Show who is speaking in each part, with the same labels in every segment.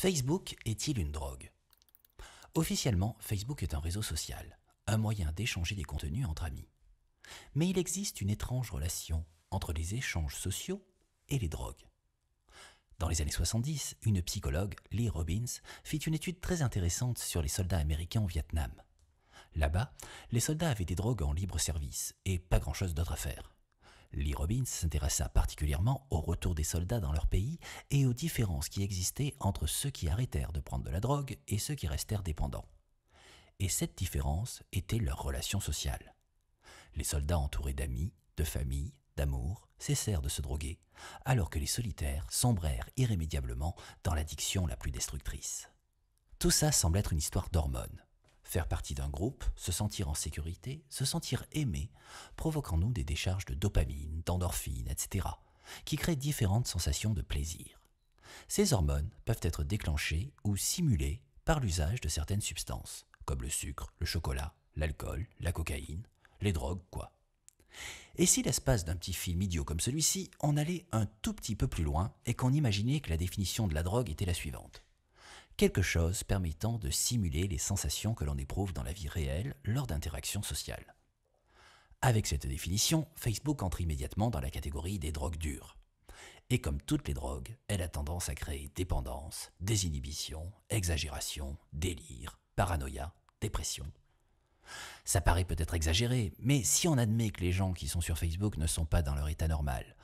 Speaker 1: Facebook est-il une drogue? Officiellement, Facebook est un réseau social, un moyen d'échanger des contenus entre amis. Mais il existe une étrange relation entre les échanges sociaux et les drogues. Dans les années 70, une psychologue, Lee Robbins, fit une étude très intéressante sur les soldats américains au Vietnam. Là-bas, les soldats avaient des drogues en libre service et pas grand-chose d'autre à faire. Lee Robbins s'intéressa particulièrement au retour des soldats dans leur pays et aux différences qui existaient entre ceux qui arrêtèrent de prendre de la drogue et ceux qui restèrent dépendants. Et cette différence était leur relation sociale. Les soldats entourés d'amis, de familles, d'amour, cessèrent de se droguer, alors que les solitaires sombrèrent irrémédiablement dans l'addiction la plus destructrice. Tout ça semble être une histoire d'hormones. Faire partie d'un groupe, se sentir en sécurité, se sentir aimé, provoque en nous des décharges de dopamine, d'endorphine, etc., qui créent différentes sensations de plaisir. Ces hormones peuvent être déclenchées ou simulées par l'usage de certaines substances, comme le sucre, le chocolat, l'alcool, la cocaïne, les drogues, quoi. Et si l'espace d'un petit film idiot comme celui-ci, on allait un tout petit peu plus loin et qu'on imaginait que la définition de la drogue était la suivante? Quelque chose permettant de simuler les sensations que l'on éprouve dans la vie réelle lors d'interactions sociales. Avec cette définition, Facebook entre immédiatement dans la catégorie des drogues dures. Et comme toutes les drogues, elle a tendance à créer dépendance, désinhibition, exagération, délire, paranoïa, dépression. Ça paraît peut-être exagéré, mais si on admet que les gens qui sont sur Facebook ne sont pas dans leur état normal,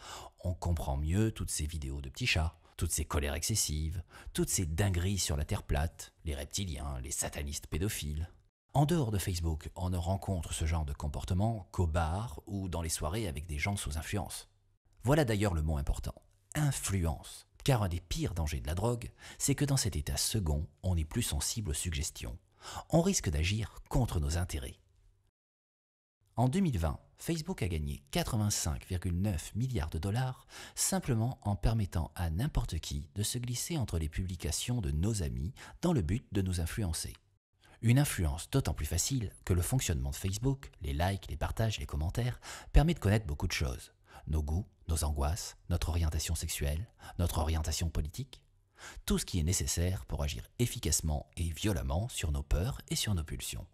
Speaker 1: on comprend mieux toutes ces vidéos de petits chats, toutes ces colères excessives, toutes ces dingueries sur la Terre plate, les reptiliens, les satanistes pédophiles. En dehors de Facebook, on ne rencontre ce genre de comportement qu'au bar ou dans les soirées avec des gens sous influence. Voilà d'ailleurs le mot important, influence. Car un des pires dangers de la drogue, c'est que dans cet état second, on est plus sensible aux suggestions. On risque d'agir contre nos intérêts. En 2020, Facebook a gagné 85,9 milliards de dollars simplement en permettant à n'importe qui de se glisser entre les publications de nos amis dans le but de nous influencer. Une influence d'autant plus facile que le fonctionnement de Facebook, les likes, les partages, les commentaires, permet de connaître beaucoup de choses. Nos goûts, nos angoisses, notre orientation sexuelle, notre orientation politique. Tout ce qui est nécessaire pour agir efficacement et violemment sur nos peurs et sur nos pulsions.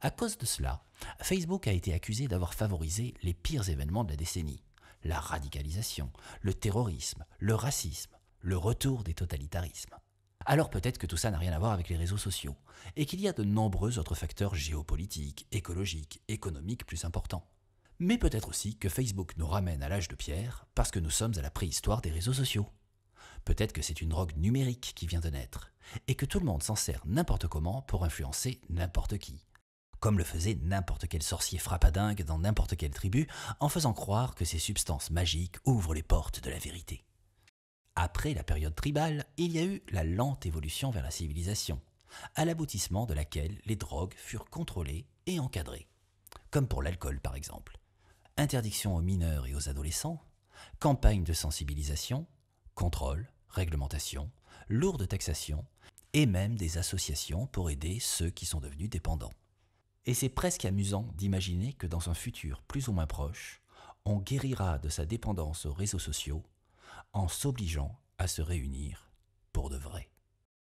Speaker 1: À cause de cela, Facebook a été accusé d'avoir favorisé les pires événements de la décennie. La radicalisation, le terrorisme, le racisme, le retour des totalitarismes. Alors peut-être que tout ça n'a rien à voir avec les réseaux sociaux, et qu'il y a de nombreux autres facteurs géopolitiques, écologiques, économiques plus importants. Mais peut-être aussi que Facebook nous ramène à l'âge de pierre parce que nous sommes à la préhistoire des réseaux sociaux. Peut-être que c'est une drogue numérique qui vient de naître, et que tout le monde s'en sert n'importe comment pour influencer n'importe qui. Comme le faisait n'importe quel sorcier frappadingue dans n'importe quelle tribu, en faisant croire que ces substances magiques ouvrent les portes de la vérité. Après la période tribale, il y a eu la lente évolution vers la civilisation, à l'aboutissement de laquelle les drogues furent contrôlées et encadrées. Comme pour l'alcool par exemple. Interdiction aux mineurs et aux adolescents, campagne de sensibilisation, contrôle, réglementation, lourde taxation et même des associations pour aider ceux qui sont devenus dépendants. Et c'est presque amusant d'imaginer que dans un futur plus ou moins proche, on guérira de sa dépendance aux réseaux sociaux en s'obligeant à se réunir pour de vrai.